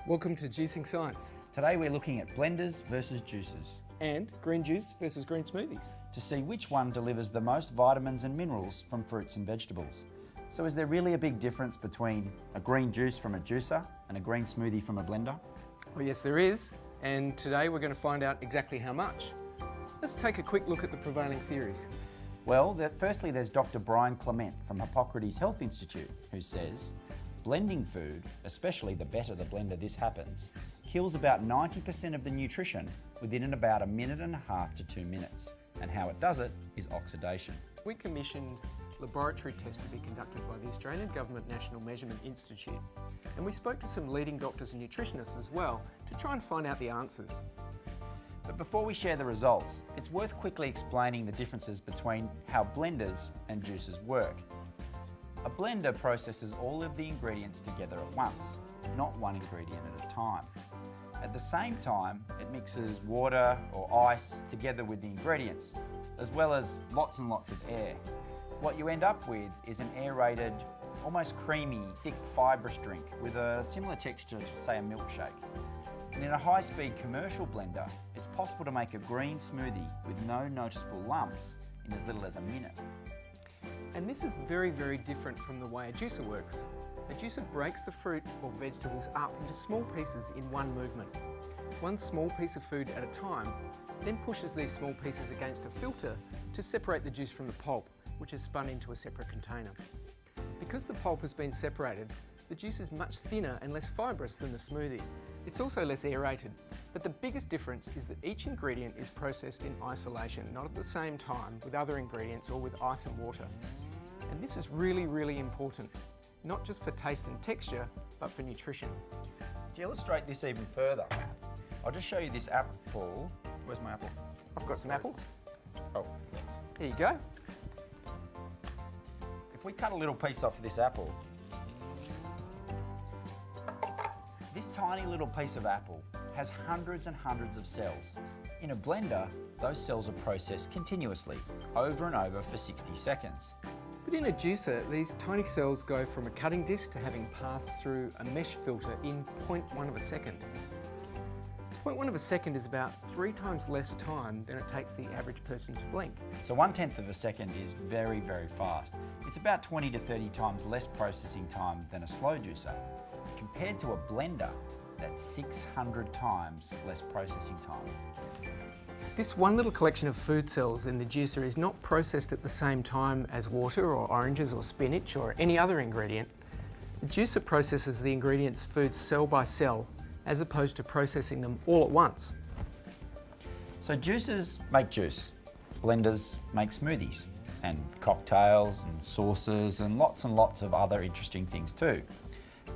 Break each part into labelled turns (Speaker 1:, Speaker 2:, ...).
Speaker 1: Welcome to Juicing Science
Speaker 2: Today we're looking at blenders versus juicers
Speaker 1: and green juice versus green smoothies.
Speaker 2: to see which one delivers the most vitamins and minerals from fruits and vegetables. So is there really a big difference between a green juice from a juicer and a green smoothie from a blender?
Speaker 1: Well, yes, there is, and today we're going to find out exactly how much. Let's take a quick look at the prevailing theories.
Speaker 2: Well, firstly there's Dr. Brian Clement from Hippocrates Health Institute who says, blending food, especially the better the blender this happens, kills about 90% of the nutrition within about 1.5 minutes to 2 minutes. And how it does it is oxidation.
Speaker 1: We commissioned laboratory tests to be conducted by the Australian Government National Measurement Institute, and we spoke to some leading doctors and nutritionists as well to try and find out the answers.
Speaker 2: But before we share the results, it's worth quickly explaining the differences between how blenders and juicers work. A blender processes all of the ingredients together at once, not one ingredient at a time. At the same time, it mixes water or ice together with the ingredients, as well as lots and lots of air. What you end up with is an aerated, almost creamy, thick, fibrous drink with a similar texture to, say, a milkshake. And in a high-speed commercial blender, it's possible to make a green smoothie with no noticeable lumps in as little as a minute.
Speaker 1: And this is very, very different from the way a juicer works. A juicer breaks the fruit or vegetables up into small pieces in one movement. One small piece of food at a time, then pushes these small pieces against a filter to separate the juice from the pulp, which is spun into a separate container. Because the pulp has been separated, the juice is much thinner and less fibrous than the smoothie. It's also less aerated, but the biggest difference is that each ingredient is processed in isolation, not at the same time with other ingredients or with ice and water. And this is really, really important, not just for taste and texture, but for nutrition.
Speaker 2: To illustrate this even further, I'll just show you this apple. Where's my apple?
Speaker 1: I've got some apples.
Speaker 2: Oh, thanks.
Speaker 1: Here you go.
Speaker 2: If we cut a little piece off of this apple, this tiny little piece of apple has hundreds and hundreds of cells. In a blender, those cells are processed continuously, over and over for 60 seconds.
Speaker 1: But in a juicer, these tiny cells go from a cutting disc to having passed through a mesh filter in 0.1 of a second. 0.1 of a second is about 3 times less time than it takes the average person to blink.
Speaker 2: So 1/10 of a second is very, very fast. It's about 20 to 30 times less processing time than a slow juicer. Compared to a blender, that's 600 times less processing time.
Speaker 1: This one little collection of food cells in the juicer is not processed at the same time as water or oranges or spinach or any other ingredient. The juicer processes the ingredients' foods cell by cell, as opposed to processing them all at once.
Speaker 2: So juicers make juice, blenders make smoothies, and cocktails and sauces and lots of other interesting things too.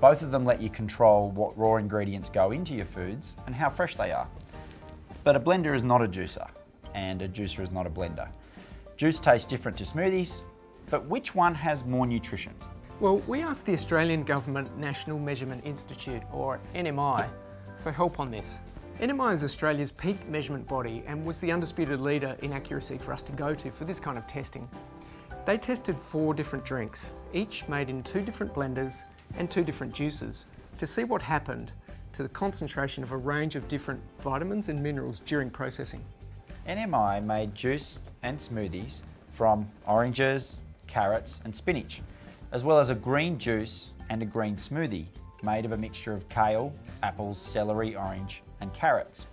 Speaker 2: Both of them let you control what raw ingredients go into your foods and how fresh they are. But a blender is not a juicer, and a juicer is not a blender. Juice tastes different to smoothies, but which one has more nutrition?
Speaker 1: Well, we asked the Australian Government National Measurement Institute, or NMI, for help on this. NMI is Australia's peak measurement body and was the undisputed leader in accuracy for us to go to for this kind of testing. They tested 4 different drinks, each made in 2 different blenders and 2 different juices, to see what happened to the concentration of a range of different vitamins and minerals during processing.
Speaker 2: NMI made juice and smoothies from oranges, carrots and spinach, as well as a green juice and a green smoothie made of a mixture of kale, apples, celery, orange and carrots.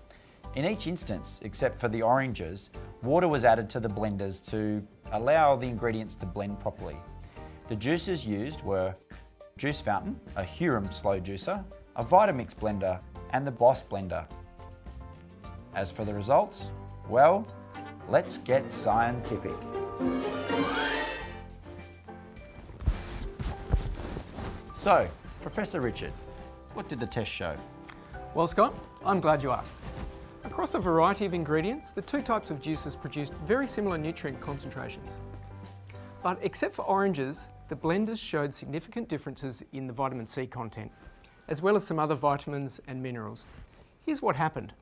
Speaker 2: In each instance, except for the oranges, water was added to the blenders to allow the ingredients to blend properly. The juices used were Juice Fountain, a Huron slow juicer, a Vitamix blender and the Boss blender. As for the results, well, let's get scientific. So, Professor Richard, what did the test show?
Speaker 1: Well, Scott, I'm glad you asked. Across a variety of ingredients, the 2 types of juices produced very similar nutrient concentrations. But except for oranges, the blenders showed significant differences in the vitamin C content, as well as some other vitamins and minerals. Here's what happened.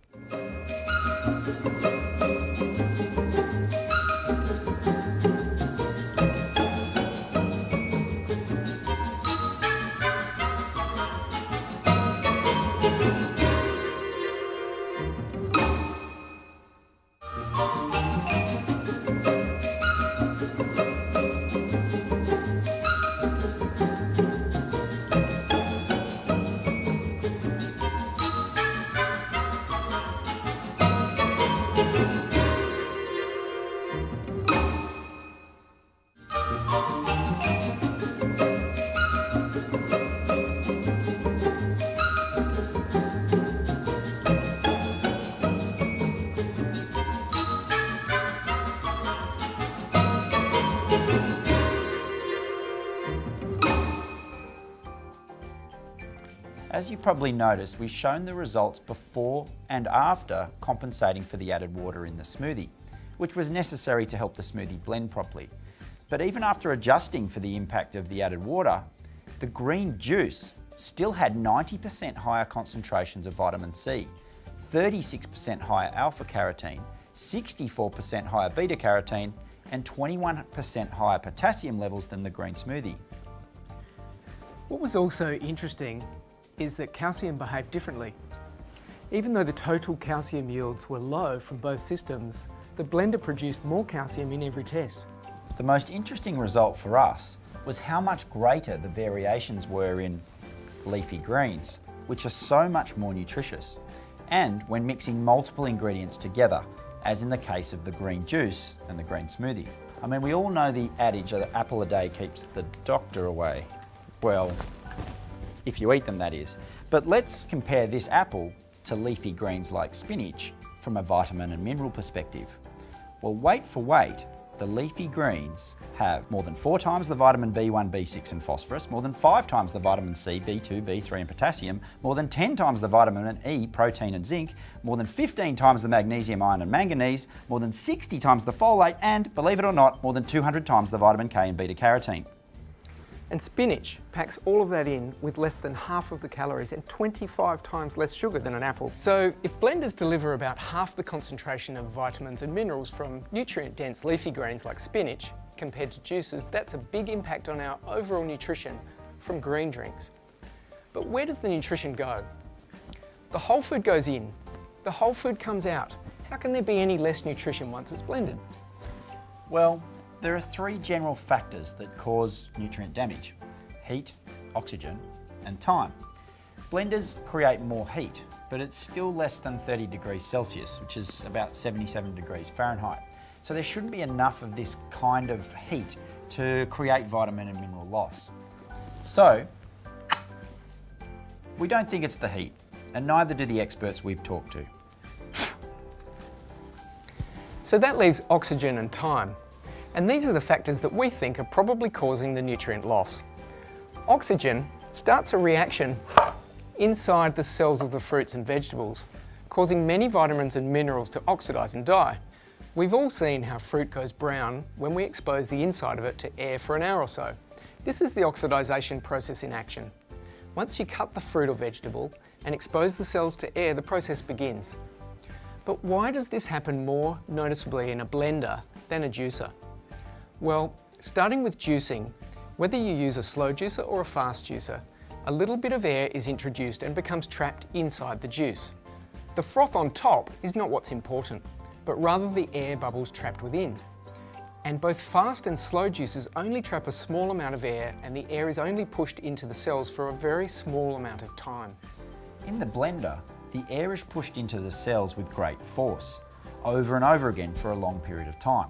Speaker 2: As you probably noticed, we've shown the results before and after compensating for the added water in the smoothie, which was necessary to help the smoothie blend properly. But even after adjusting for the impact of the added water, the green juice still had 90% higher concentrations of vitamin C, 36% higher alpha-carotene, 64% higher beta-carotene, and 21% higher potassium levels than the green smoothie.
Speaker 1: What was also interesting is that calcium behaved differently. Even though the total calcium yields were low from both systems, the blender produced more calcium in every test.
Speaker 2: The most interesting result for us was how much greater the variations were in leafy greens, which are so much more nutritious, and when mixing multiple ingredients together, as in the case of the green juice and the green smoothie. I mean, we all know the adage that an apple a day keeps the doctor away. Well, if you eat them, that is. But let's compare this apple to leafy greens like spinach from a vitamin and mineral perspective. Well, weight for weight, the leafy greens have more than 4 times the vitamin B1, B6 and phosphorus, more than 5 times the vitamin C, B2, B3 and potassium, more than 10 times the vitamin E, protein and zinc, more than 15 times the magnesium, iron and manganese, more than 60 times the folate and, believe it or not, more than 200 times the vitamin K and beta-carotene.
Speaker 1: And spinach packs all of that in with less than half of the calories and 25 times less sugar than an apple. So if blenders deliver about half the concentration of vitamins and minerals from nutrient-dense leafy greens like spinach compared to juices, that's a big impact on our overall nutrition from green drinks. But where does the nutrition go? The whole food goes in, the whole food comes out. How can there be any less nutrition once it's blended?
Speaker 2: Well, there are 3 general factors that cause nutrient damage: heat, oxygen, and time. Blenders create more heat, but it's still less than 30 degrees Celsius, which is about 77 degrees Fahrenheit. So there shouldn't be enough of this kind of heat to create vitamin and mineral loss. So, we don't think it's the heat, and neither do the experts we've talked to.
Speaker 1: So that leaves oxygen and time. And these are the factors that we think are probably causing the nutrient loss. Oxygen starts a reaction inside the cells of the fruits and vegetables, causing many vitamins and minerals to oxidize and die. We've all seen how fruit goes brown when we expose the inside of it to air for an hour or so. This is the oxidization process in action. Once you cut the fruit or vegetable and expose the cells to air, the process begins. But why does this happen more noticeably in a blender than a juicer? Well, starting with juicing, whether you use a slow juicer or a fast juicer, a little bit of air is introduced and becomes trapped inside the juice. The froth on top is not what's important, but rather the air bubbles trapped within. And both fast and slow juices only trap a small amount of air, and the air is only pushed into the cells for a very small amount of time.
Speaker 2: In the blender, the air is pushed into the cells with great force, over and over again for a long period of time.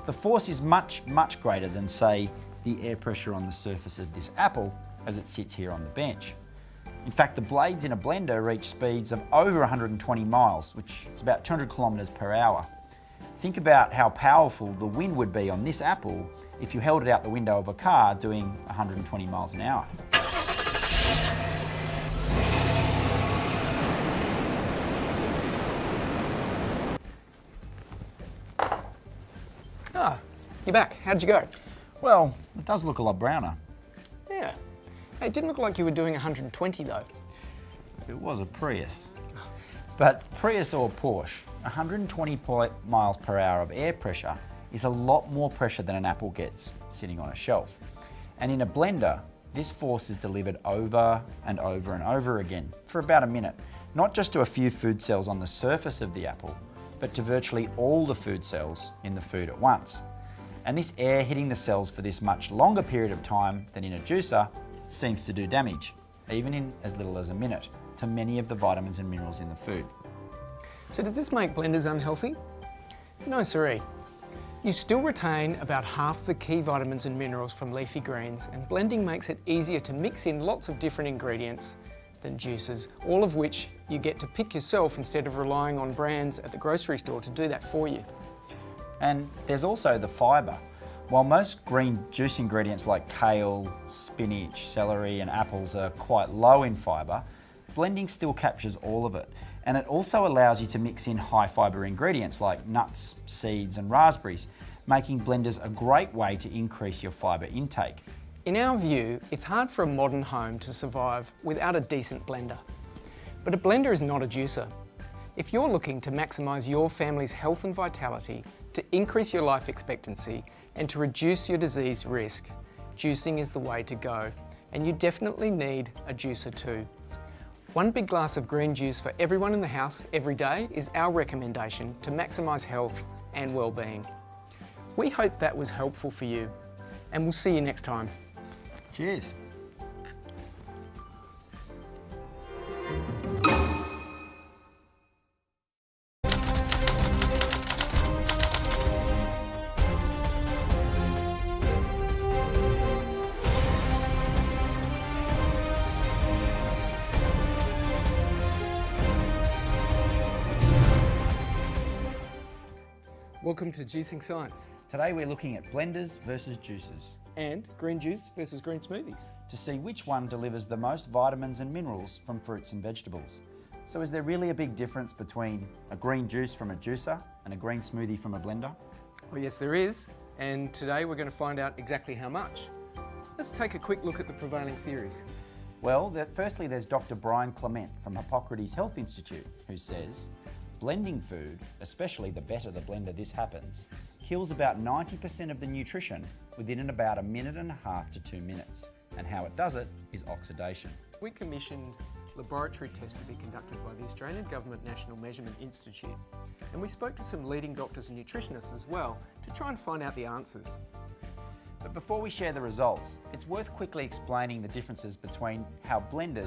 Speaker 2: The force is much, much greater than, say, the air pressure on the surface of this apple as it sits here on the bench. In fact, the blades in a blender reach speeds of over 120 miles, which is about 200 kilometres per hour. Think about how powerful the wind would be on this apple if you held it out the window of a car doing 120 miles an hour.
Speaker 1: Ah, you're back. How'd you go?
Speaker 2: Well, it does look a lot browner.
Speaker 1: Yeah. Hey, it didn't look like you were doing 120 though.
Speaker 2: It was a Prius. But Prius or Porsche, 120 miles per hour of air pressure is a lot more pressure than an apple gets sitting on a shelf. And in a blender, this force is delivered over and over and over again for about a minute, not just to a few food cells on the surface of the apple, but to virtually all the food cells in the food at once. And this air hitting the cells for this much longer period of time than in a juicer seems to do damage, even in as little as a minute, to many of the vitamins and minerals in the food.
Speaker 1: So does this make blenders unhealthy? No siree. You still retain about half the key vitamins and minerals from leafy greens, and blending makes it easier to mix in lots of different ingredients than juices, all of which you get to pick yourself instead of relying on brands at the grocery store to do that for you.
Speaker 2: And there's also the fibre. While most green juice ingredients like kale, spinach, celery and apples are quite low in fibre, blending still captures all of it. And it also allows you to mix in high fibre ingredients like nuts, seeds and raspberries, making blenders a great way to increase your fibre intake.
Speaker 1: In our view, it's hard for a modern home to survive without a decent blender. But a blender is not a juicer. If you're looking to maximise your family's health and vitality, to increase your life expectancy and to reduce your disease risk, juicing is the way to go. And you definitely need a juicer too. One big glass of green juice for everyone in the house every day is our recommendation to maximise health and well-being. We hope that was helpful for you, and we'll see you next time.
Speaker 2: Cheers.
Speaker 1: Welcome to Juicing Science
Speaker 2: Today we're looking at blenders versus juicers
Speaker 1: and green juice versus green smoothies.
Speaker 2: to see which one delivers the most vitamins and minerals from fruits and vegetables. So is there really a big difference between a green juice from a juicer and a green smoothie from a blender?
Speaker 1: Well, yes, there is, and today we're going to find out exactly how much. Let's take a quick look at the prevailing theories.
Speaker 2: Well, firstly there's Dr. Brian Clement from Hippocrates Health Institute who says, blending food, especially the better the blender this happens, kills about 90% of the nutrition within about 1.5 minutes to 2 minutes. And how it does it is oxidation.
Speaker 1: We commissioned laboratory tests to be conducted by the Australian Government National Measurement Institute, and we spoke to some leading doctors and nutritionists as well to try and find out the answers.
Speaker 2: But before we share the results, it's worth quickly explaining the differences between how blenders